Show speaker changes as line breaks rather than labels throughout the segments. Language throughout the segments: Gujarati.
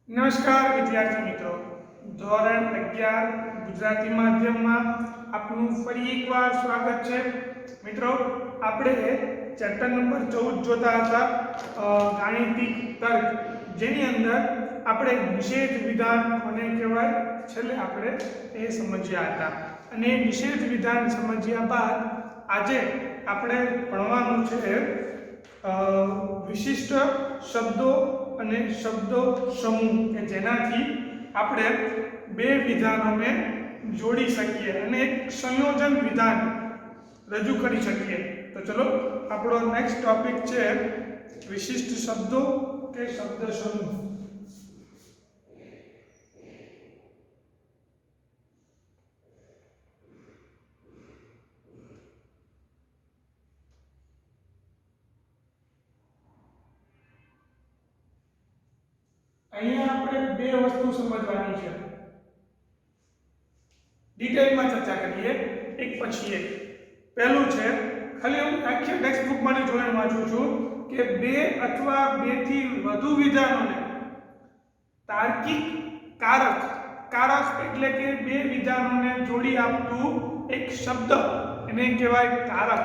નમસ્કાર વિદ્યાર્થી મિત્રો, ધોરણ 11 ગુજરાતી માધ્યમમાં આપનું ફરી એકવાર સ્વાગત છે. મિત્રો, આપણે ચેપ્ટર નંબર 14 જોતા હતા, ગાણિતિક તર્ક, જેની અંદર આપણે નિષેધ વિધાન કોને કહેવાય છેલ્લે આપણે એ સમજ્યા હતા. અને નિષેધ વિધાન સમજ્યા બાદ આજે આપણે ભણવાનું છે વિશિષ્ટ શબ્દો અને શબ્દો સમૂહ કે જેનાથી આપણે બે વિધાનોને જોડી શકીએ અને એક સંયોજન વિધાન રજૂ કરી શકીએ. તો ચલો, આપણો નેક્સ્ટ ટોપિક છે વિશિષ્ટ શબ્દો કે શબ્દ સમૂહ. અહીંયા આપણે બે વસ્તુ સમજવાની છે, ડિટેલમાં ચર્ચા કરીએ એક પછી એક. પહેલું છે, ખાલી હું આખી ટેક્સ્ટ બુકમાંથી જોઈને વાંચું છું કે બે અથવા બેથી વધુ વિધાનોને તાર્કિક કારક, કારક એટલે કે બે વિધાનોને જોડી આપતું એક શબ્દ, એને કહેવાય કારક.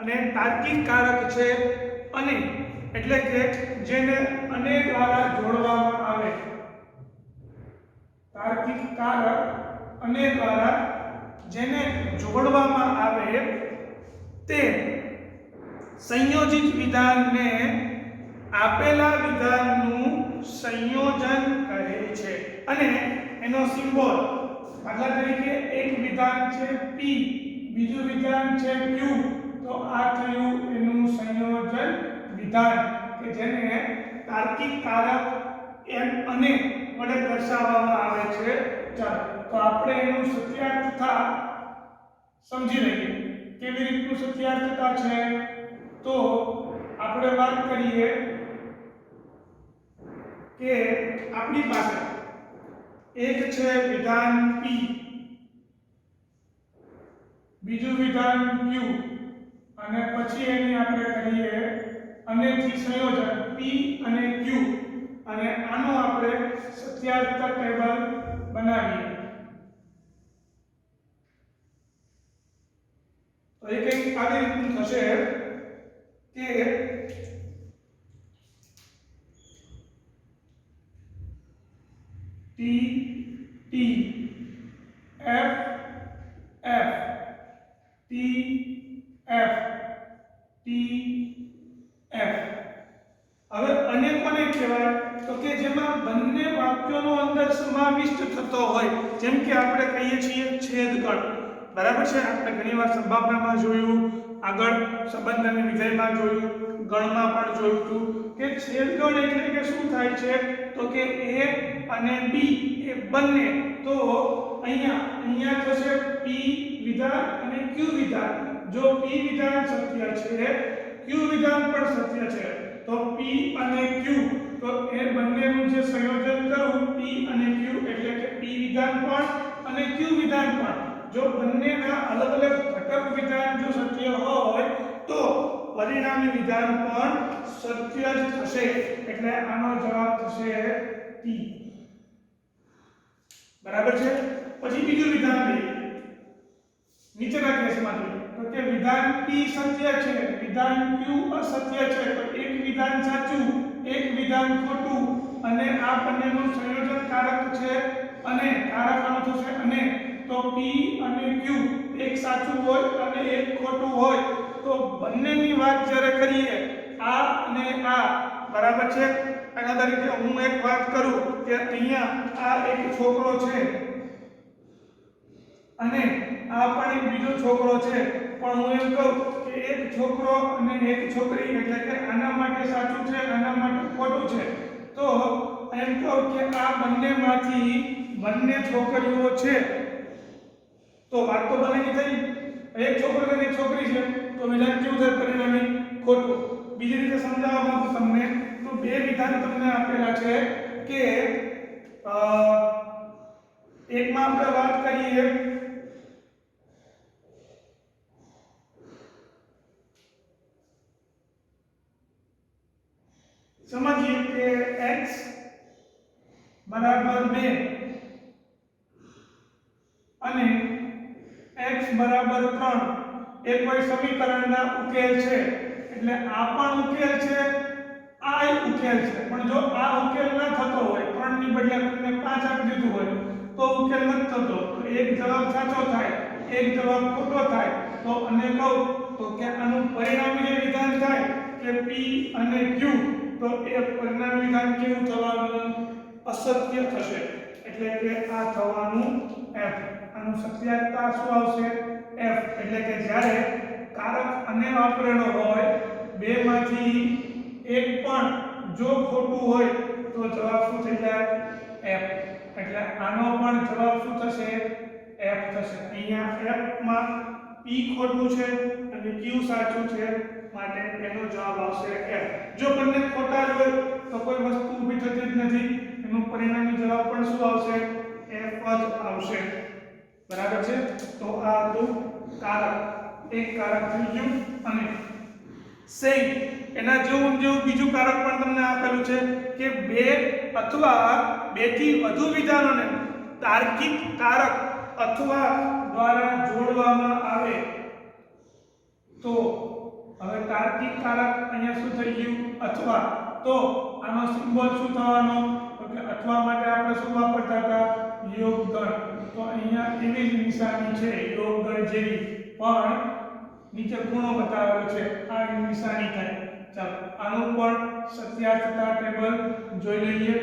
અને તાર્કિક કારક છે અને એટલે કે જેને અને દ્વારા જોડવામાં આવે. તાર્કિક કારક અને દ્વારા જેને જોડવામાં આવે તે સંયોજિત વિધાનને આપેલા વિધાનનું સંયોજન કહે છે. અને એનો સિમ્બોલ, દાખલા તરીકે એક વિધાન છે p, બીજું વિધાન છે q, તો આ થયું એનું સંયોજન વિધાન કે જેને તાર્કિક કારક એમ અને વડે દર્શાવવામાં આવે છે. ચાલો, તો આપણે એનું સત્યાર્થતા સમજી લઈએ. કેવી રીતનું સત્યાર્થતા છે? તો આપણે વાત કરીએ કે આપણી પાસે એક છે વિધાન p, બીજું વિધાન q, અને પછી એની આપણે કરીએ અનેથી સંયોજન p અને q, અને આનો આપણે સત્યાર્થતા ટેબલ બનાવીએ. તો એ કંઈક આવી રીતનું થશે કે t t f f t f t f. હવે અન્ય કોને કહેવાય? તો કે જેમાં બંને વાક્યોનો અંદર સમાવિષ્ટ થતો હોય. જેમ કે આપણે કહીએ છીએ છેદગણ, બરાબર છે? આપણે ઘણીવાર સંભાવનામાં જોયું, આગળ સંબંધ અને વિધેયમાં જોયું, ગણમાં પણ જોયું હતું કે છેદગણ એટલે કે શું થાય છે? તો કે a અને b એ બંને. તો અહીંયા થશે p વિધાન અને q વિધાન. જો p વિધાન સત્ય છે, q વિધાન પણ સત્ય છે, તો p અને q, તો એ બંનેનું જે સંયોજન કરું p અને q એટલે કે p વિધાન પણ અને q વિધાન પણ, જો બંનેના અલગ અલગ ઘટક વિધાન જો સત્ય હોય તો પરિણામી વિધાન પણ સત્ય જ થશે. એટલે આનો જવાબ થશે t. બરાબર છે? પછી બીજું વિધાન લઈએ, નીચેના કેસમાં જોઈએ તો કે વિધાન p સત્ય છે, વિધાન q અસત્ય છે, તો એક વિધાન સાચું, એક વિધાન ખોટું, અને આ બંનેનું સંયોજન કારક છે અને કારક આનો થશે અને. તો p અને q એક સાચું હોય અને એક ખોટું હોય, તો બંનેની વાત જ્યારે કરીએ આ અને આ, બરાબર છે? એના તરીકે હું એક વાત કરું કે અહીંયા આ એક છોકરો છે અને આ પણ એક બીજો છોકરો છે, પણ હું એમ કહું કે એક છોકરો અને એક છોકરી, એટલે કે આના માટે સાચું છે, આના માટે ખોટું છે, તો એમ કહું કે આ બંનેમાંથી બંને છોકરીઓ છે, તો વાત તો બનેલી થઈ. એક છોકરો અને એક છોકરી છે, તો વિધાન કેવું થાય? પરિણામી ખોટું. બીજી રીતે સમજાવવા માંગુ તમને, તો બે વિધાન તમને આપેલા છે કે એકમાં આપણે વાત કરીએ સમજીએ કે x બરાબર 2 અને x બરાબર 3 એ કોઈ સમીકરણના ઉકેલ છે એટલે આ પણ ઉકેલ છે આ ઉકેલ છે પણ જો આ ઉકેલ ન થતો હોય 3 ની બદલે તમને 5 આપી દીધું હોય તો ઉકેલ ન થતો તો એક જવાબ સાચો થાય એક જવાબ ખોટો થાય તો અને કહું તો કે આનું પરિણામી જે વિધાન થાય કે p અને q તો એ પરિણામી વિધાન કેવું થવાનું અસત્ય થશે એટલે કે આ થવાનું f આનું સત્યાયતા શું આવશે f એટલે કે જ્યારે કારક અને વાપરેલો હોય બેમાંથી એક પણ જો ખોટું હોય તો જવાબ શું થઈ જાય f એટલે આનો પણ જવાબ શું થશે f થશે અહીંયા f માં p ખોટું છે અને q સાચું છે માટે એનો જવાબ આવશે f જો બંને ખોટા હોય તો કોઈ વસ્તુ ઊભી થતી જ નથી એનું પરિણામી જવાબ પણ શું આવશે f જ આવશે બરાબર છે તો આ હતું કારક એક કારક થઈ ગયું અને સેમ એના જેવું બીજું કારક પણ તમને આપેલું છે કે બે અથવા બેથી વધુ વિધાનોને તાર્કિક કારક અથવા દ્વારા જોડવામાં આવે તો હવે તાર્કિક કારક અહીંયા શું થઈ ગયું અથવા તો આનો સિમ્બોલ શું થવાનો તો કે અથવા માટે આપણે શું વાપરતા હતા યોગગણ તો અહીંયા એવી જ નિશાની છે યોગગણ જેવી પણ નીચે ખૂણો બતાવેલો છે આ નિશાની થાય ચાલો આનું પણ સત્યાર્થતા ટેબલ જોઈ લઈએ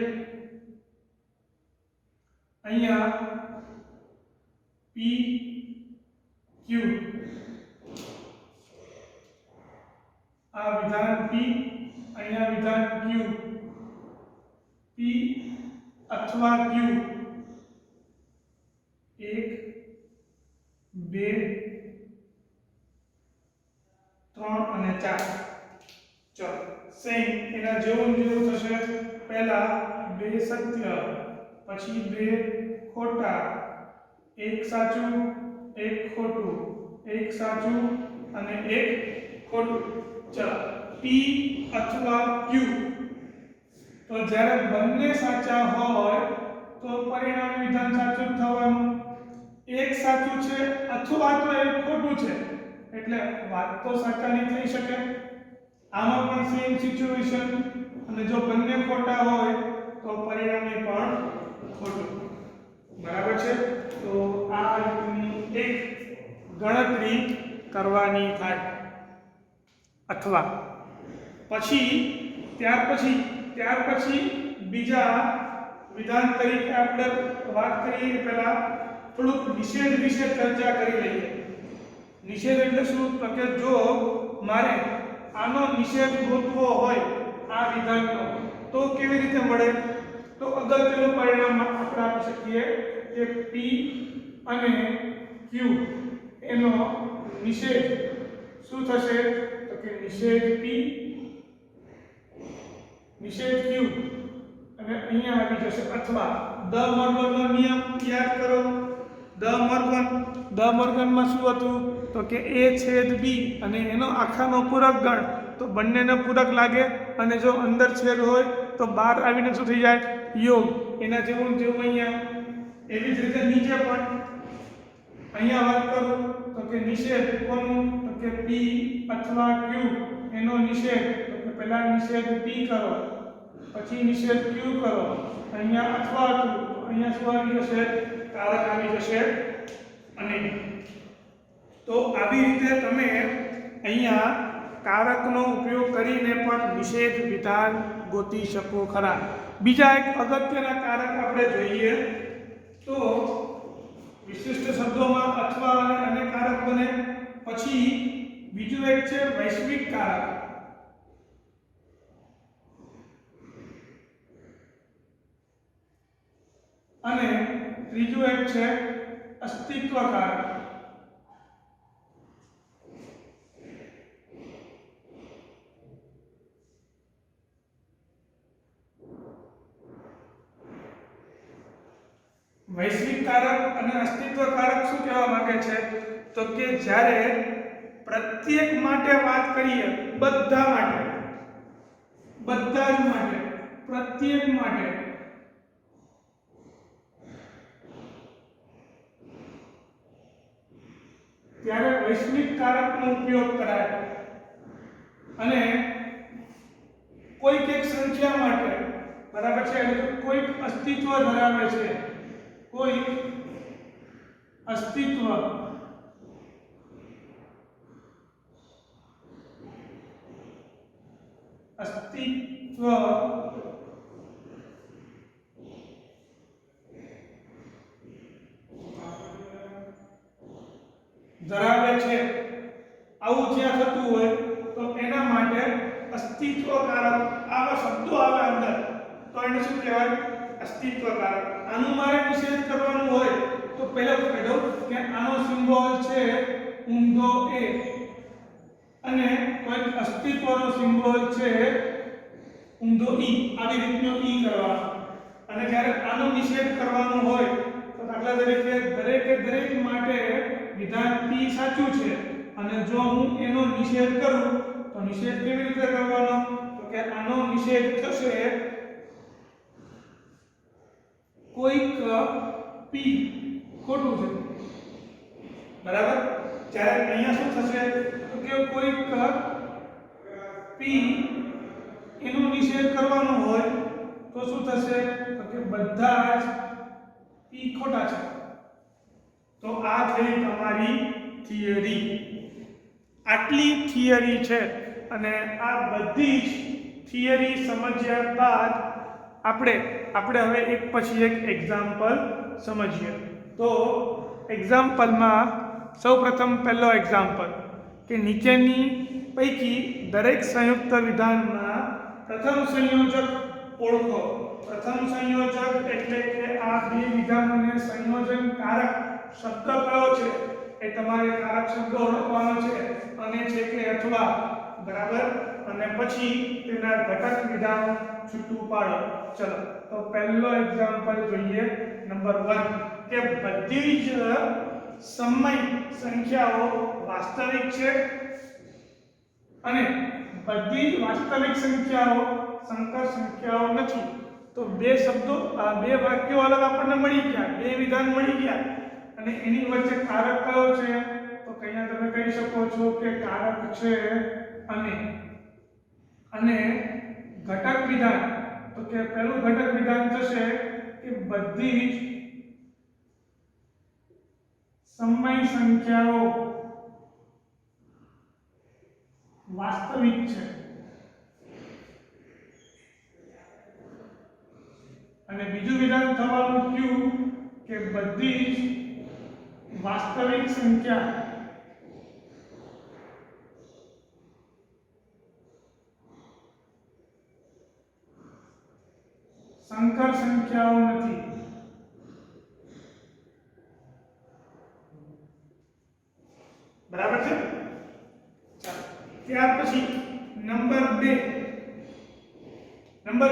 અહીંયા p q આ વિધાન p અહીંયા વિધાન q p અથવા q 1 2 3 અને 4 ચલો સેમ એના જેવું થશે પહેલા બે સત્ય પછી બે ખોટા એક સાચું એક ખોટું એક સાચું અને એક ખોટું ચલો p અથવા q તો જ્યારે બંને સાચા હોય તો પરિણામી વિધાન સાચું થવાનું એક સાચું છે અથવા તો એક ખોટું છે એટલે વાત તો સાચાની થઈ શકે આમાં પણ સેમ સિચ્યુએશન અને જો બંને ખોટા હોય તો પરિણામી પણ ખોટું બરાબર છે તો આ રીતની એક ગણતરી કરવાની થાય અથવા ત્યાર પછી બીજા વિધાન તરીકે આપણે વાત કરીએ પહેલા થોડુંક નિષેધ વિશે ચર્ચા કરી લઈએ નિષેધ એટલે શું તો કે જો મારે આનો નિષેધ ગોતવો હોય આ વિધાનનો તો કેવી રીતે મળે તો અગત્યનું પરિણામ આપણે આપી શકીએ કે p અને q એનો નિષેધ શું થશે તો કે નિષેધ p નિષેધ q અને અહીંયા આવી જશે અથવા દ મોર્ગનનો નિયમ યાદ કરો દ મોર્ગનમાં શું હતું તો કે a છેદ b અને એનો આખાનો પૂરક ગણ તો બંનેને પૂરક લાગે અને જો અંદર છેદ હોય તો બહાર આવીને શું થઈ જાય યોગ એના જેવું અહીંયા એવી જ રીતે નીચે પણ અહીંયા વાત કરું તો કે નિષેધ કોનું તો કે p અથવા q એનો નિષેધ તો કે પહેલા નિષેધ p કરો પછી નિષેધ q કરો અહીંયા અથવા હતું તો અહીંયા શું આવી જશે કારક આવી જશે અને તો આવી રીતે તમે અહીંયા કારકનો ઉપયોગ કરીને પણ નિષેધ વિધાન ગોતી શકો ખરા બીજા એક અગત્યના કારક આપણે જોઈએ તો વિશિષ્ટ શબ્દોમાં અથવા અને કારક બને પછી બીજું એક છે વૈશ્વિક કારક અને ત્રીજું એક છે અસ્તિત્વ કારક વૈશ્વિક કારક અને અસ્તિત્વ કારક શું કહેવા માંગે છે તો કે જ્યારે પ્રત્યેક માટે વાત કરીએ બધા જ માટે પ્રત્યેક માટે ત્યારે વૈશ્વિક કારકનો ઉપયોગ કરાય અને કોઈક એક સંખ્યા માટે, બરાબર છે, એટલે કે કોઈક અસ્તિત્વ ધરાવે છે, કોઈક અસ્તિત્વ ધરાવે છે, આવું જ્યાં થતું હોય તો એના માટે અસ્તિત્વકારક આવા શબ્દો આવે અંદર તો એને શું કહેવાય? અસ્તિત્વકારક. આનું મારે નિષેધ કરવાનું હોય તો પહેલા તો કહી દઉં કે આનો સિમ્બોલ છે ઊંધો એ અને કોઈક અસ્તિત્વનો સિમ્બોલ છે ઊંધો ઈ. આવી રીતનો ઈ કરવાનો. અને જ્યારે આનો નિષેધ કરવાનો હોય તો દાખલા તરીકે દરેક માટે વિધાન P સાચું છે અને જો હું એનો નિષેધ કરું તો નિષેધ કેવી રીતે કરવાનો? તો કે આનો નિષેધ થશે કોઈક P ખોટું છે, બરાબર. જ્યારે અહીંયા શું થશે તો કે કોઈક P એનો નિષેધ કરવાનો હોય તો શું થશે તો કે બધા જ P ખોટા છે. તો આ થઈ તમારી થિયરી. આટલી થિયરી છે અને આ બધી જ થિયરી સમજ્યા બાદ આપણે હવે એક પછી એક એક્ઝામ્પલ સમજીએ. તો એક્ઝામ્પલમાં સૌપ્રથમ પહેલો એક્ઝામ્પલ કે નીચેની પૈકી દરેક સંયુક્ત વિધાનમાં પ્રથમ સંયોજક ઓળખો. પ્રથમ સંયોજક એટલે કે આ બે વિધાનોને સંયોજનકારક શબ્દ કયો છે એ તમારે કારક શબ્દ ઓળખવાનો છે અને છે કે અથવા, બરાબર. અને પછી તેના ઘટક વિધાન છૂટું પાડો. ચલો તો પહેલો એક્ઝામ્પલ જોઈએ, નંબર 1 કે બધી જ સમય સંખ્યાઓ વાસ્તવિક છે અને બધી જ વાસ્તવિક સંખ્યાઓ સંકર સંખ્યાઓ નથી. તો બે શબ્દો, આ બે વાક્યો અલગ આપણને મળી ગયા, બે વિધાન મળી ગયા અને એની વચ્ચે કારક કયો છે તો કયા તમે કહી શકો છો કે કારક છે અને ઘટક વિધાન. તો કે પહેલું ઘટક વિધાન થશે કે બધી જ સમય સંખ્યાઓ વાસ્તવિક છે અને બીજું વિધાન થવાનું કયું કે બધી જ વાસ્તવિક સંખ્યા સંકર સંખ્યાઓ નથી. બરાબર છે. ત્યાર પછી નંબર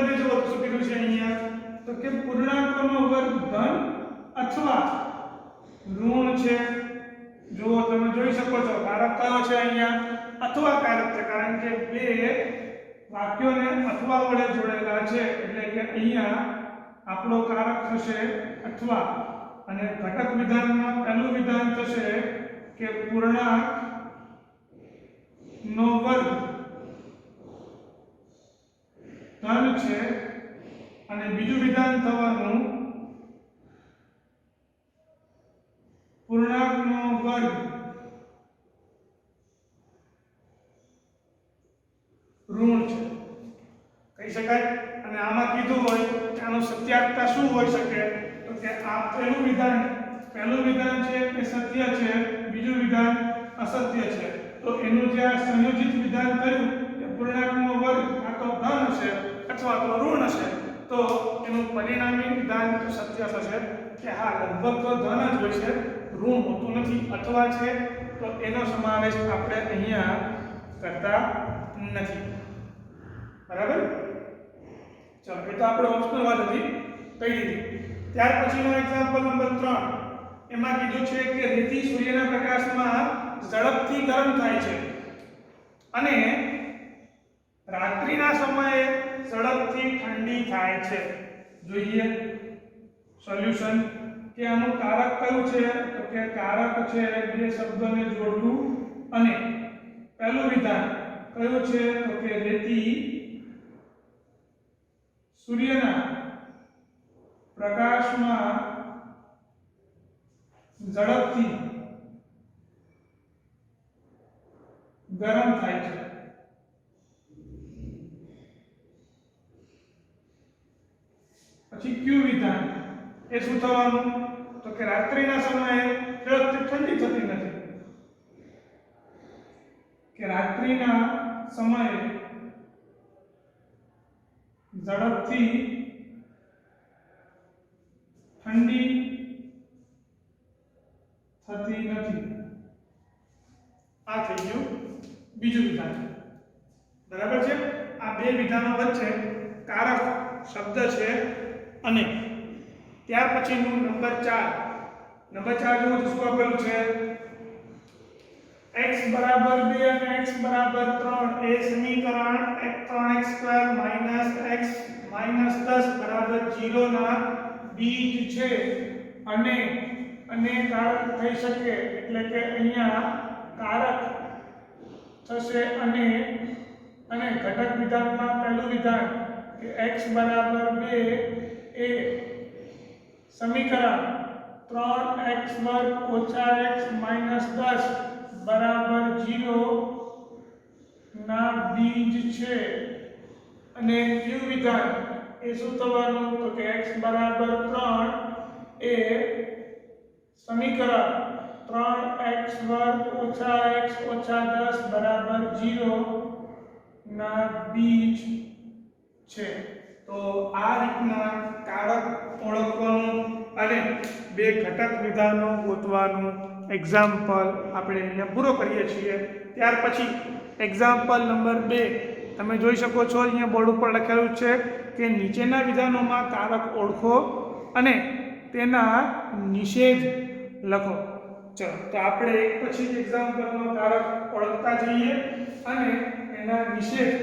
2 જો શું કીધું છે અહીંયા તો કે પૂર્ણાંકોનો વર્ગ ધન અથવા ઋણ છે. જો તમે જોઈ શકો છો કારક કયો છે અહીંયા? અથવા કારક છે, કારણ કે બે વાક્યોને અથવા વડે જોડેલા છે એટલે કે અહીંયા આપણો કારક થશે અથવા. અને ઘટક વિધાનમાં પહેલું વિધાન થશે કે પૂર્ણાંક નો વર્ગ ધન છે અને બીજું વિધાન થવાનું પૂર્ણાંકનો વર્ગ ઋણ છે કહી શકાય. અને આમાં કીધું હોય કે આનો સત્યાર્થતા શું હોઈ શકે તો કે આ પહેલું વિધાન છે એ સત્ય છે, બીજું વિધાન અસત્ય છે. તો એનું જે આ સંયોજિત વિધાન કર્યું કે પૂર્ણાંકનો વર્ગ કાં તો ધન હશે અથવા તો ઋણ હશે, તો એનું પરિણામી વિધાન તો સત્ય થશે કે હા લગભગ તો ધન જ હોય છે, ઋણ હોતું નથી, અથવા છે. તો એનો સમાવેશ આપણે અહીંયા કરતા નથી. બરાબર. ચલો એ તો આપણે ઓપ્શનલ વાત હતી, કહી દીધી. ત્યાર પછીનો એક્ઝામ્પલ નંબર 3 એમાં કીધું છે કે રેતી સૂર્યના પ્રકાશમાં ઝડપથી ગરમ થાય છે અને રાત્રિના સમયે ઝડપથી ઠંડી થાય છે. જોઈએ સોલ્યુશન. કે આનું કારક કયું છે તો કે કારક છે બે શબ્દોને જોડવું અને પહેલું વિધાન કયું છે તો કે રેતી સૂર્યના પ્રકાશમાં ઝડપથી ગરમ થાય છે। પછી ક્યુ વિધાન એ શું થવાનું તો કે રાત્રિના સમયે ઝડપથી ઠંડી થતી નથી કે રાત્રિના સમયે ઝડપથી ઠંડી થતી નથી। આ થઈ ગયું બીજું વિધાન બરાબર છે। આ બે વિધાનો વચ્ચે કારક શબ્દ છે અને ત્યાર પછીનું નંબર 4 જો શું આપેલું છે x બરાબર 2 અને x બરાબર 3 એ સમીકરણ 3x² x -10 બરાબર 0 ના બીજ છે અને કારક થઈ શકે એટલે કે અહીંયા કારક થશે અને ઘટક વિધાનમાં પહેલું વિધાન કે x બરાબર 2 એ સમીકરણ 3x² - x -10 બરાબર 0 ના બીજ છે અને ક્યુ વિધાન એ શું થવાનું તો કે x બરાબર 3 એ સમીકરણ 3x² - x -10 બરાબર 0 ના બીજ છે। તો આ રીતના કારક ઓળખવાનું અને બે ઘટક વિધાનો ગોતવાનું એક્ઝામ્પલ આપણે અહીંયા પૂરો કરીએ છીએ। ત્યાર પછી એક્ઝામ્પલ નંબર 2 તમે જોઈ શકો છો અહીંયા બોર્ડ ઉપર લખેલું છે કે નીચેના વિધાનોમાં કારક ઓળખો અને તેના નિષેધ લખો। ચલો તો આપણે એક પછી એક્ઝામ્પલમાં કારક ઓળખતા જઈએ અને એના નિષેધ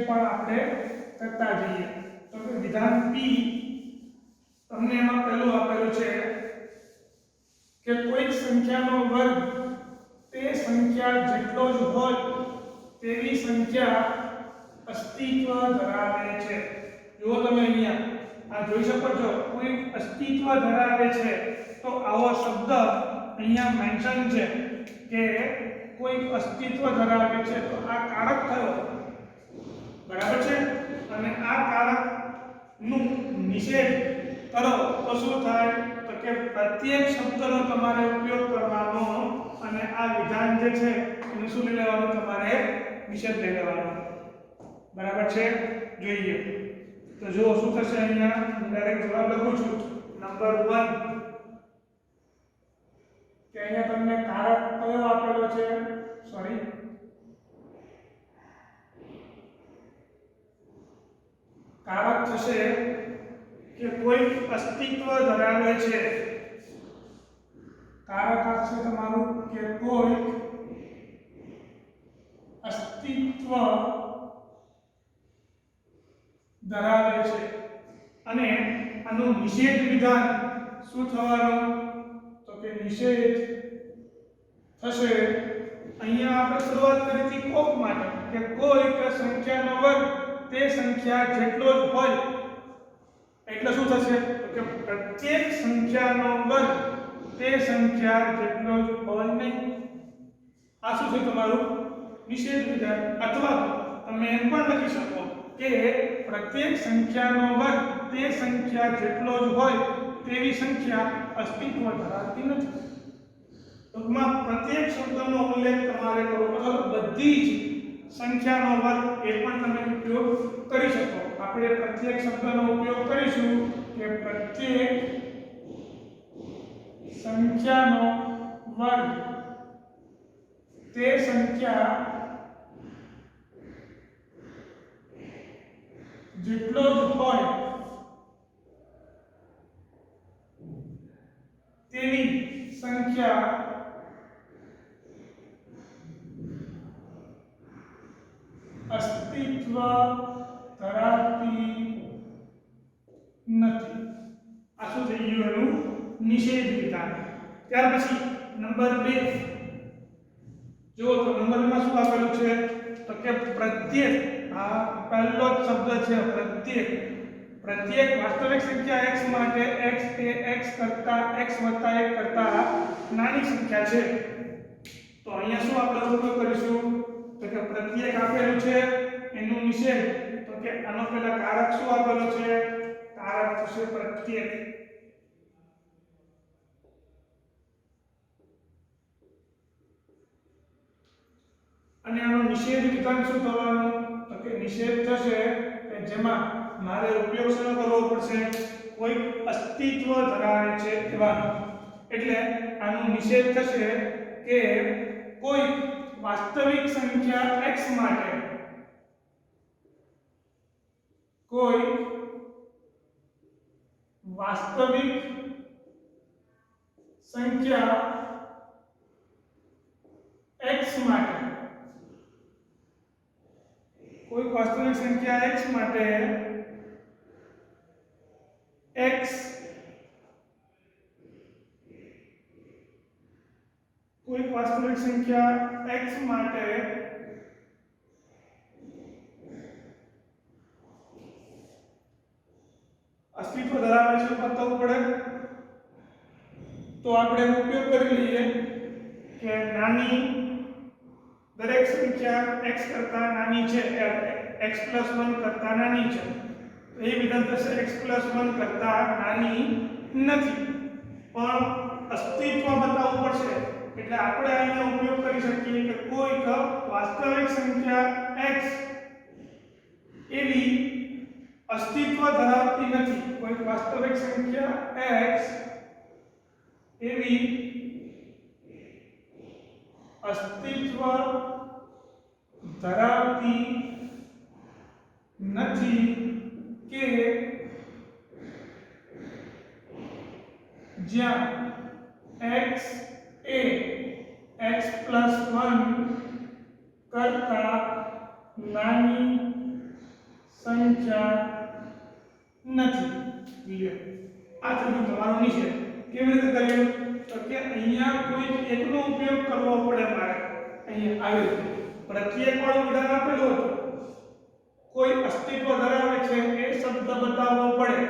પણ આપણે કરતા જઈએ। તો કે વિધાન P તમને એમાં પહેલું આપેલું છે કે કોઈ સંખ્યાનો વર્ગ તે સંખ્યા જેટલો જ હોય તેવી સંખ્યા અસ્તિત્વ ધરાવે છે। જો તમે અહીંયા આ જોઈ શકો છો કોઈ અસ્તિત્વ ધરાવે છે તો આવો શબ્દ અહીંયા મેન્શન છે કે કોઈ અસ્તિત્વ ધરાવે છે તો આ કારક થયો બરાબર છે અને આ કારક નું નિષેધ કરો તો શું થાય તો કે પ્રત્યેક શબ્દનો તમારે ઉપયોગ કરવાનો અને આ વિધાન જે છે એને શું લઈ લેવાનું તમારે નિષેધ લઈ લેવાનો બરાબર છે। જોઈએ તો જો શું થશે અહીંયા ડાયરેક્ટ જવાબ લખું છું નંબર 1 કે અહીંયા તમને કારક કયો આપેલો છે સોરી કારક થશે કે કોઈ અસ્તિત્વ ધરાવે છે કારક આવશે તમારું કે કોઈ અસ્તિત્વ ધરાવે છે અને આનું નિષેધ વિધાન શું થવાનું તો કે નિષેધ થશે અહીંયા આપણે શરૂઆત કરી હતી કોક માટે કે કોઈક સંખ્યાનો વર્ગ તે સંખ્યા જેટલો જ હોય એટલે શું થશે કે પ્રત્યેક સંખ્યાનો વર્ગ તે સંખ્યા જેટલો જ હોય નહીં। આ શું છે તમારું નિષેધ વિધાન અથવા તમે એમ પણ લખી શકો કે પ્રત્યેક સંખ્યાનો વર્ગ તે સંખ્યા જેટલો જ હોય તેવી સંખ્યા અસ્તિત્વ ધરાવતી નથી। ટૂંકમાં પ્રત્યેક શબ્દનો ઉલ્લેખ તમારે કરવો અથવા બધી જ સંખ્યાનો વર્ગ એ પણ તમે ઉપયોગ કરી શકો। આપણે પ્રત્યેક શબ્દનો ઉપયોગ કરીશું કે પ્રત્યેક સંખ્યાનો વર્ગ તે સંખ્યા જેટલો જ હોય તેવી સંખ્યા અસ્તિત્વ ધરાવતી નથી। આ શું થઈ ગયું એનું નિષેધ વિધાન. ત્યાર પછી નંબર 2 જો તો નંબર 2 માં શું આપેલું છે તો કે પ્રત્યેક, આ પહેલો જ શબ્દ છે પ્રત્યેક. પ્રત્યેક વાસ્તવિક સંખ્યા x માટે x એ x કરતા x + 1 કરતા નાની સંખ્યા છે. તો અહીંયા શું આપણે ઉપયોગ કરીશું તો કે પ્રત્યેક આપેલું છે એનું નિષેધ, તો કે આનો પહેલા કારક શું આપેલો છે, કારક થશે પ્રત્યેક. અને આનો નિષેધ વિધાન શું થવાનું તો કે નિષેધ થશે કે જેમાં મારે ઉપયોગ શેનો કરવો પડશે, કોઈ અસ્તિત્વ ધરાવે છે એવા. એટલે આનો નિષેધ થશે કે કોઈ વાસ્તવિક સંખ્યા x માટે, કોઈ વાસ્તવિક સંખ્યા x માટે, કોઈ વાસ્તવિક સંખ્યા x માટે x કોઈ વાસ્તવિક સંખ્યા x માટે અસ્તિત્વ ધરાવે છે બતાવવું પડે. તો આપણે ઉપયોગ કરી લઈએ કે નાની દરેક સંખ્યા x કરતા નાની છે, x + 1 કરતા નાની છે. તો એ વિધાન થશે x + 1 કરતા નાની નથી, પણ અસ્તિત્વ બતાવવું પડશે. એટલે આપણે અહીંયા ઉપયોગ કરી શકીએ કે કોઈક વાસ્તવિક સંખ્યા x એવી અસ્તિત્વ ધરાવતી નથી, કોઈક વાસ્તવિક સંખ્યા x એવી અસ્તિત્વ ધરાવતી નથી કે જ્યાં x એ x + 1 કરતા નાની સંખ્યા નથી. આ થયું તમારું નિષેધ. કેવી રીતે કર્યું તો કે અહીંયા કોઈ એકનો ઉપયોગ કરવો પડે મારે. અહીંયા આવી રીતે પ્રત્યેક વાળું વિધાન આપેલું હતું, કોઈ અસ્તિત્વ ધરાવે છે એ શબ્દ બતાવવો પડે.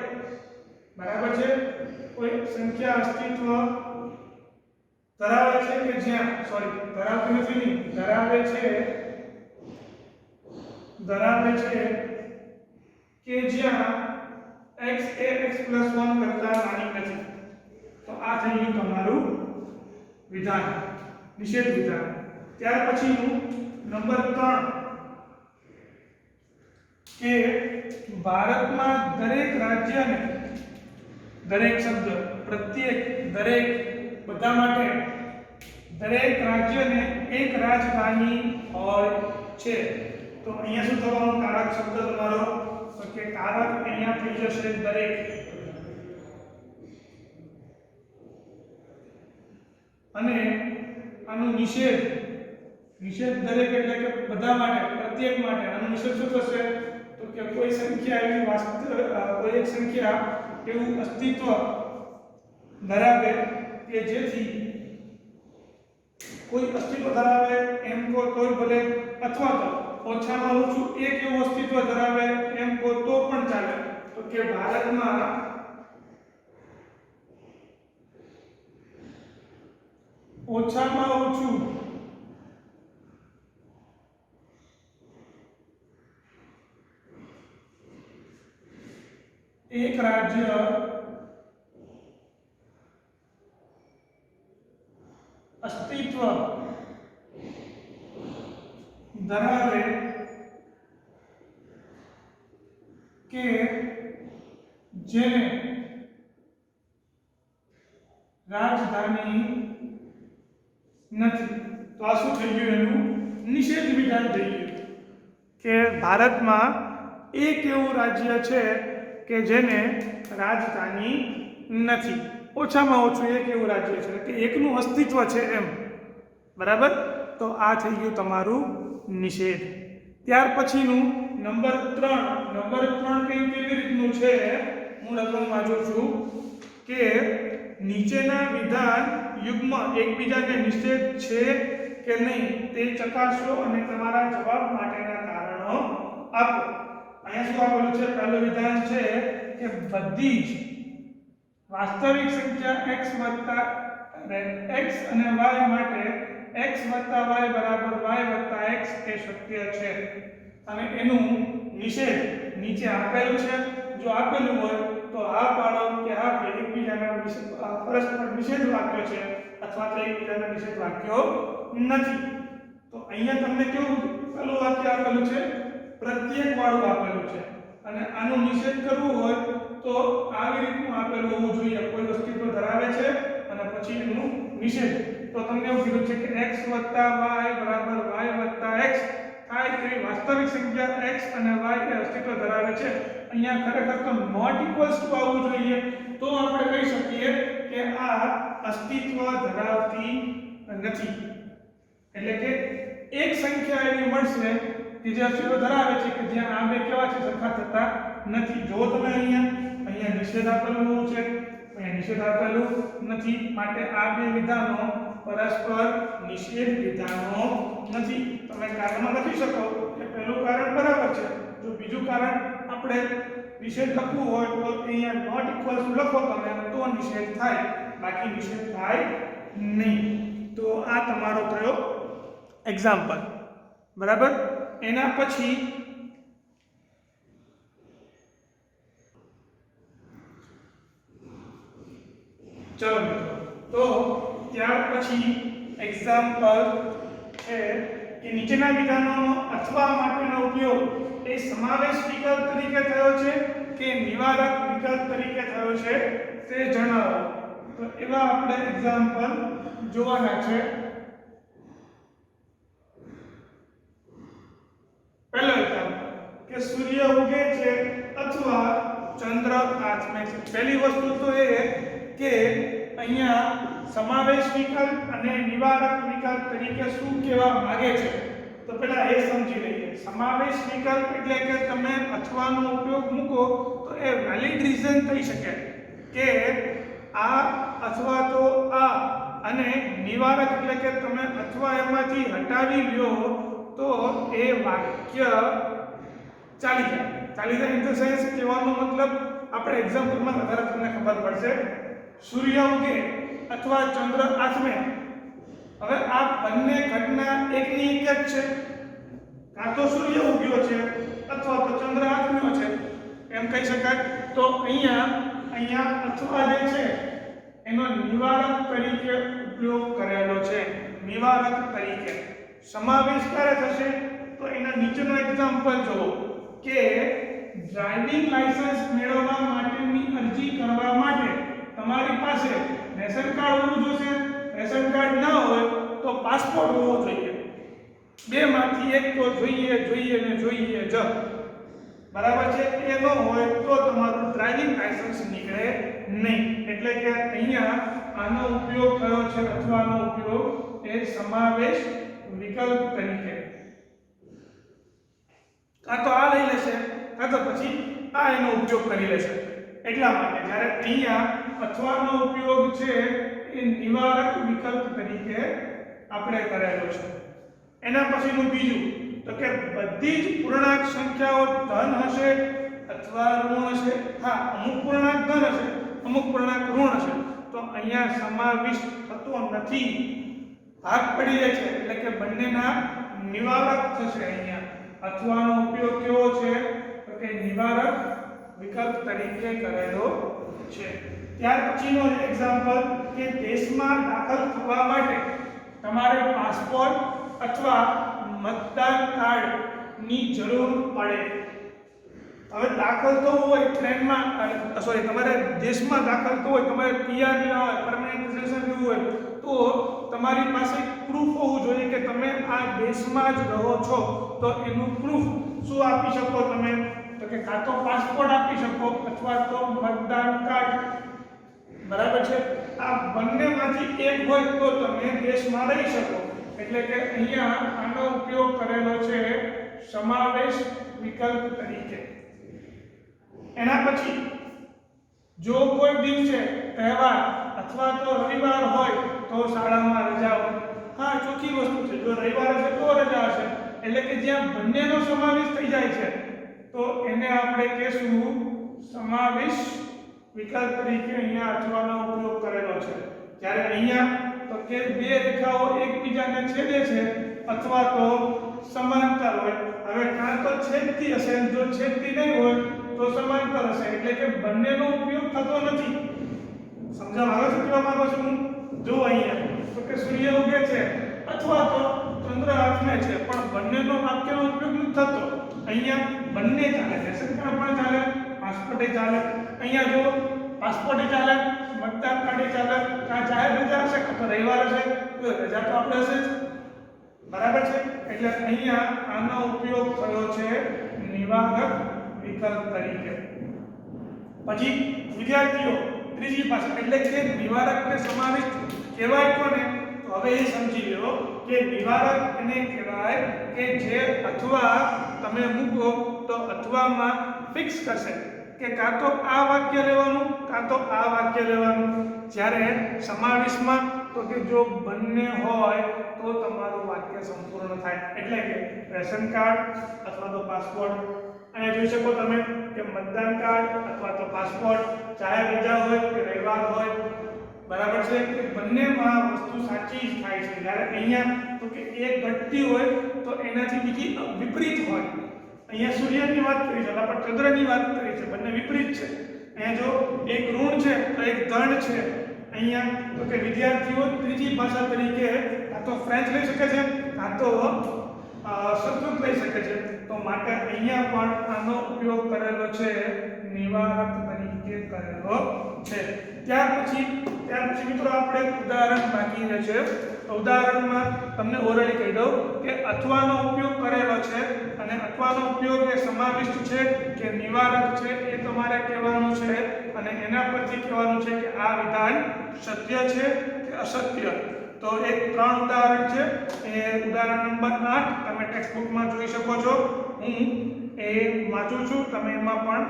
બરાબર છે? કોઈ સંખ્યા અસ્તિત્વ ધરાવે છે કે જ્યાં, સોરી ધરાવતી નથી નહીં, ધરાવે છે કે જ્યાં x એ x + 1 કરતા નાની નથી. તો આ થઈ ગયું તમારું વિધાન, નિષેધ વિધાન. ત્યાર પછીનું નંબર 3 કે ભારતમાં દરેક રાજ્યને, દરેક શબ્દ પ્રત્યેક, દરેક, બધા માટે, દરેક રાજ્યને એક રાજધાની હોય છે. તો અહીંયા શું થવાનું, કારક શબ્દ તમારો તો કે કારક અહીંયા થઈ જશે દરેક. અને આનું નિષેધ, નિષેધ દરેક એટલે કે બધા માટે, પ્રત્યેક માટે. આનું નિષેધ શું થશે તો કે કોઈ સંખ્યા એવી કોઈ એક સંખ્યા એવું અસ્તિત્વ ધરાવે કે જેથી, કોઈ અસ્તિત્વ ધરાવે એમ કહો તોય ભલે, અથવા તો ઓછામાં ઓછું એક એવું અસ્તિત્વ ધરાવે એમ કહો તો પણ ચાલે. તો કે ભારતમાં ઓછામાં ઓછું એક રાજ્ય અસ્તિત્વ ધરાવે કે જેને રાજધાની નથી. તો આ શું થઈ ગયું, એનું નિષેધ વિધાન થઈ ગયું કે ભારતમાં એક એવું રાજ્ય છે કે જેને રાજધાની નથી. ઓછામાં ઓછું એક એવું રાજ્ય છે કે એકનું અસ્તિત્વ છે એમ. બરાબર? તો આ થઈ ગયું તમારું નિષેધ. ત્યાર પછીનું નંબર 3. નંબર 3 કેવી રીતનું છે હું લખવા માંગુ છું કે નીચેના વિધાન યુગ્મ એકબીજાને નિષેધ છે કે નહીં તે ચકાસો અને તમારા જવાબ માટેના કારણો આપો. અહીંયા શું આપેલું છે? પહેલું વિધાન છે કે બધી જ વાસ્તવિક સંખ્યા x અને y માટે x + y = y + x એ શક્ય છે અને એનું નિષેધ નીચે આપેલું છે. જો આપેલું હોય તો આ પાડો કે આ એકબીજાના પરસ્પર નિષેધ વાક્યો છે અથવા તો એકબીજાના નિષેધ વાક્યો નથી. તો અહીંયા તમને કેવું પેલું વાક્ય આપેલું છે? પ્રત્યેક વાળું આપેલું છે અને આનું નિષેધ કરવું હોય તો આવી રીતનું આપેલું હોવું જોઈએ. કોઈ અસ્તિત્વ ધરાવે છે અને પછી એનું નિષેધ. તો તમને એવું કીધું છે કે x + y = y + x થાય કે વાસ્તવિક સંખ્યા x અને y એ અસ્તિત્વ ધરાવે છે. અહીંયા ખરેખર તો નોટ ઇક્વલ્સ ટુ આવવું જોઈએ તો આપણે કહી શકીએ કે આ અસ્તિત્વ ધરાવતી નથી. એટલે કે એક સંખ્યા એવી મળશે કે જે અસ્તિત્વ ધરાવે છે કે જ્યાં આ બે કેવા છે? સરખા થતા નથી. જો તમે અહીંયા નિષેધ આપેલું છે, અહીંયા નિષેધ આપેલું નથી, માટે આ બે વિધાનો પરસ્પર નિષેધ વિધાનો નથી. તમે કારણમાં લખી શકો કે પહેલું કારણ બરાબર છે. જો બીજું કારણ આપણે નિષેધ લખવું હોય તો અહીંયા નોટ ઇક્વલ્સ લખો તમે તો નિષેધ થાય, બાકી નિષેધ થાય નહીં. તો આ તમારો થયો એક્ઝામ્પલ. બરાબર. એના પછી ચલો મિત્રો, તો ત્યાર પછી એક્ઝામ્પલ છે કે નીચેના વિધાનોનો અથવા માટેનો ઉપયોગ એ સમાવેશ વિકલ્પ તરીકે થયો છે કે નિવારક વિકલ્પ તરીકે થયો છે તે જણાવો. તો એવા આપણે એક્ઝામ્પલ જોવાના છે. પહેલો એક્ઝામ્પલ કે સૂર્ય ઉગે છે અથવા ચંદ્ર આથમે છે. પહેલી વસ્તુ તો એ કે અહીંયા સમાવેશ વિકલ્પ અને નિવારક વિકલ્પ તરીકે શું કહેવા માંગે છે તો પહેલા એ સમજી લઈએ. સમાવેશ વિકલ્પ એટલે કે તમે અથવાનો ઉપયોગ મૂકો તો એ વેલિડ રીઝન થઈ શકે કે આ અથવા તો આ, અને નિવારક એટલે કે તમે અથવા એમાંથી હટાવી લ્યો તો એ વાક્ય ચાલી જાય ઇન ધ સેન્સ કહેવાનો મતલબ આપણે એક્ઝામ્પલમાં વધારે તમને ખબર પડશે. સૂર્ય ઉગે અથવા ચંદ્ર આથમે. હવે આ બંને ઘટના એકની એક જ છે. કાં તો સૂર્ય ઉગ્યો છે અથવા તો ચંદ્ર આથમ્યો છે એમ કહી શકાય. તો અહીંયા અથવા જે છે એનો નિવારક તરીકે ઉપયોગ કરેલો છે. નિવારક તરીકે સમાવેશ ક્યારે થશે તો એના નીચેનો એક્ઝામ્પલ જુઓ કે ડ્રાઇવિંગ લાયસન્સ મેળવવા માટેની અરજી કરવા માટે તમારી પાસે રેશન કાર્ડ હોવું જોઈએ. રેશન કાર્ડ ન હોય તો પાસપોર્ટ હોવો જોઈએ. બેમાંથી એક તો જોઈએ જ. બરાબર છે. એ ન હોય તો તમારું ડ્રાઇવિંગ લાયસન્સ નીકળે નહીં. એટલે કે અહીંયા આનો ઉપયોગ થયો છે અથવાનો ઉપયોગ એ સમાવેશ વિકલ્પ તરીકે. કાં તો આ લઈ લેશે કાં તો પછી આ એનો ઉપયોગ કરી લેશે. એટલા માટે જ્યારે અહીંયા અથવાનો ઉપયોગ છે એ નિવારક વિકલ્પ તરીકે આપણે કરેલો છે. એના પછીનું બીજું તો કે બધી જ પૂર્ણાંક સંખ્યાઓ ધન હશે અથવા ઋણ હશે. હા, અમુક પૂર્ણાંક ધન હશે, અમુક પૂર્ણાંક ઋણ હશે. તો અહીંયા સમાવિષ્ટ થતો નથી, ભાગ પડી જાય છે. એટલે કે બંનેના નિવારક થશે. અહીંયા અથવાનો ઉપયોગ કેવો છે તો કે નિવારક વિકલ્પ તરીકે કરેલો છે. ત્યાર પછીનો એક્ઝામ્પલ કે દેશમાં દાખલ થવા માટે તમારે પાસપોર્ટ અથવા મતદાન કાર્ડની જરૂર પડે. હવે દાખલ થવું હોય ટ્રેનમાં, તમારે દેશમાં દાખલ થવું હોય, તમારે PR લેવા હોય, પરમેનન્ટ રેસિડેન્સ લેવું હોય તો તમારી પાસે પ્રૂફ હોવું જોઈએ કે તમે આ દેશમાં જ રહો છો. તો એનું પ્રૂફ શું આપી શકો તમે તો કે કાં તો પાસપોર્ટ આપી શકો અથવા તો મતદાન કાર્ડ. બરાબર છે. આ બંનેમાંથી એક હોય તો તમે દેશમાં રહી શકો. એટલે કે અહીંયા આનો ઉપયોગ કરેલો છે સમાવેશ વિકલ્પ તરીકે. એના પછી જો કોઈ દિવસે તહેવાર અથવા તો રવિવાર હોય તો શાળામાં રજા હોય. હા, ચોખ્ખી વસ્તુ છે, જો રવિવાર હશે તો રજા હશે. એટલે કે જ્યાં બંનેનો સમાવેશ થઈ જાય છે તો એને આપણે કહેશું સમાવેશ વિકલ્પ તરીકે અહીંયા અથવાનો ઉપયોગ કરેલો છે. જ્યારે અહીંયા તો કે બે રેખાઓ એકબીજાને છેદે છે અથવા તો સમાંતર હોય. હવે કાં તો છેદતી હશે, જો છેદતી નહીં હોય તો સમાંતર હશે. એટલે કે બંનેનો ઉપયોગ થતો નથી. સમજવા આવે છે કેવા માંગુ છું હું? જો અહીંયા તો કે સૂર્ય ઉગે છે અથવા તો ચંદ્ર આથમે છે, પણ બંનેનો વાક્યનો ઉપયોગ નથી થતો. અહીંયા બંને ચાલે છે, સંકલ્પ પણ ચાલે, પાસપોર્ટ ચાલે. અહીંયા જો પાસપોર્ટ ચાલે, મતદાન કાર્ડ ચાલે, કાં જાહેર રજા હશે કાં તો રવિવાર હશે, તો રજા તો આપણે હશે જ. બરાબર છે? એટલે અહીંયા આનો ઉપયોગ થયો છે નિવારક વિકલ્પ તરીકે. પછી વિદ્યાર્થીઓ ત્રીજી ભાષા એટલે કે નિવારકને સમાવિષ્ટ કહેવાય કોને? તો હવે એ સમજી લો કે નિવારક એને કહેવાય કે જે અથવા તમે મૂકો તો અથવામાં ફિક્સ કરશે કે કાં તો આ વાક્ય લેવાનું કાં તો આ વાક્ય લેવાનું. જ્યારે સમાવેશમાં તો કે જો બંને હોય તો તમારું વાક્ય સંપૂર્ણ થાય. એટલે કે રેશન કાર્ડ અથવા તો પાસપોર્ટ. અહીંયા જોઈ શકો તમે કે મતદાન કાર્ડ અથવા તો પાસપોર્ટ, જાહેર રજા હોય કે રવિવાર હોય. બરાબર છે કે બંનેમાં વસ્તુ સાચી જ થાય છે. જ્યારે અહીંયા તો કે એક ઘટતી હોય તો એનાથી બીજી વિપરીત હોય. અહીંયા સૂર્યની વાત કરી છે, આપણે ચંદ્રની વાત કરી છે, બંને વિપરીત છે. અહીંયા જો એક ઋણ છે તો એક ધન છે. અહીંયા તો કે વિદ્યાર્થીઓ ત્રીજી ભાષા તરીકે કાં તો ફ્રેન્ચ લઈ શકે છે કાં તો સંસ્કૃત લઈ શકે છે. તો માટે અહીંયા પણ આનો ઉપયોગ કરેલો છે, નિવારક તરીકે કરેલો છે. ત્યાર પછી મિત્રો આપણે ઉદાહરણ બાકી રહે છે. ઉદાહરણમાં તમને ઓરલી કહી દઉં કે અથવાનો ઉપયોગ કરેલો છે અને અથવાનો ઉપયોગ એ સમાવિષ્ટ છે કે નિવારક છે એ તમારે કહેવાનું છે. અને એના પરથી કહેવાનું છે કે આ વિધાન સત્ય છે કે અસત્ય. તો એક 3 ઉદાહરણ છે. એ ઉદાહરણ નંબર 8 તમે ટેક્સ્ટ બુકમાં જોઈ શકો છો. હું એ વાંચું છું, તમે એમાં પણ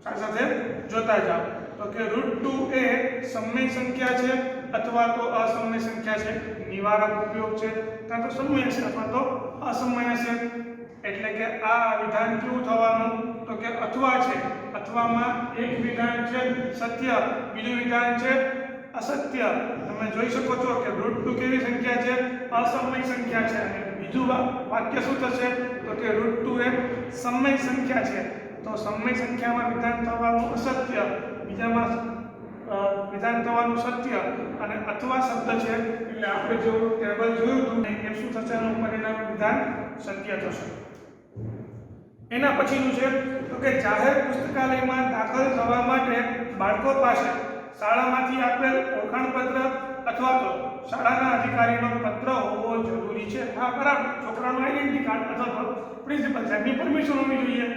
સાથે સાથે જોતા જાઓ. તો કે √2 એ સમય સંખ્યા છે અથવા તો અસમય સંખ્યા છે. નિવારક ઉપયોગ છે, કાં તો સમય છે અથવા તો અસમય છે. એટલે કે આ વિધાન કેવું થવાનું? તો કે અથવા છે. અથવામાં એક વિધાન છે સત્ય, બીજું વિધાન છે અસત્ય. તમે જોઈ શકો છો કે √2 કેવી સંખ્યા છે? અસમય સંખ્યા છે. અને બીજું વાક્ય શું થશે? તો કે √2 એ સમય સંખ્યા છે. તો સમય સંખ્યામાં વિધાન થવાનું અસત્ય, બીજામાં વિધાન થવાનું સત્ય. અને અથવા શબ્દ છે એટલે આપણે જો ટેબલ જોયું હતું એ શું થશે? એનું પરિણામ વિધાન સત્ય થશે. એના પછીનું છે તો કે જાહેર પુસ્તકાલયમાં દાખલ થવા માટે બાળકો પાસે શાળામાંથી આપેલ ઓળખાણપત્ર અથવા તો શાળાના અધિકારીનો પત્ર હોવો જરૂરી છે. હા, બરાબર. છોકરાનું આઈડેન્ટિટી કાર્ડ અથવા તો પ્રિન્સિપલ સાહેબની પરમિશન હોવી જોઈએ.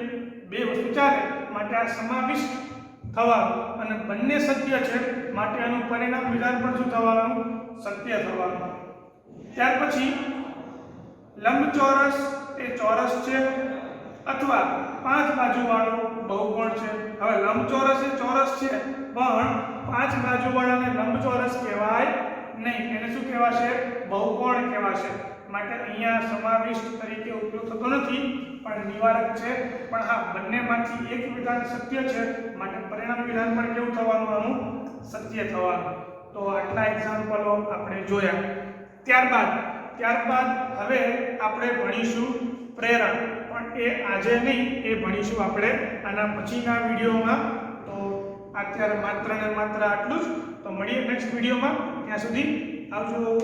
બે વસ્તુ ચાલે. માટે આ સમાવિષ્ટ થવાનું અને બંને સત્ય છે માટે આનું પરિણામ વિધાન પણ શું થવાનું? સત્ય થવાનું. ત્યાર પછી લંબચોરસ એ ચોરસ છે અથવા 5 બાજુવાળો બહુકોણ છે. હવે લંબચોરસ એ ચોરસ છે પણ 5 બાજુવાળાને લંબચોરસ કહેવાય નહીં. એને શું કહેવાશે? બહુકોણ કહેવાશે. માટે અહીંયા સમાવિષ્ટ તરીકે ઉપયોગ થતો નથી પણ નિવારક છે. પણ હા, બંનેમાંથી એક વિધાન સત્ય છે માટે પરિણામ વિધાન પણ કેવું થવાનું? આનું સત્ય થવાનું. તો આટલા એક્ઝામ્પલો આપણે જોયા. ત્યારબાદ હવે આપણે ભણીશું પ્રેરણ. પણ એ આજે નહીં, એ ભણીશું આપણે આના પછીના વિડીયોમાં. તો અત્યારે માત્ર ને માત્ર આટલું જ. તો મળીએ નેક્સ્ટ વિડીયોમાં. ત્યાં સુધી આવજો.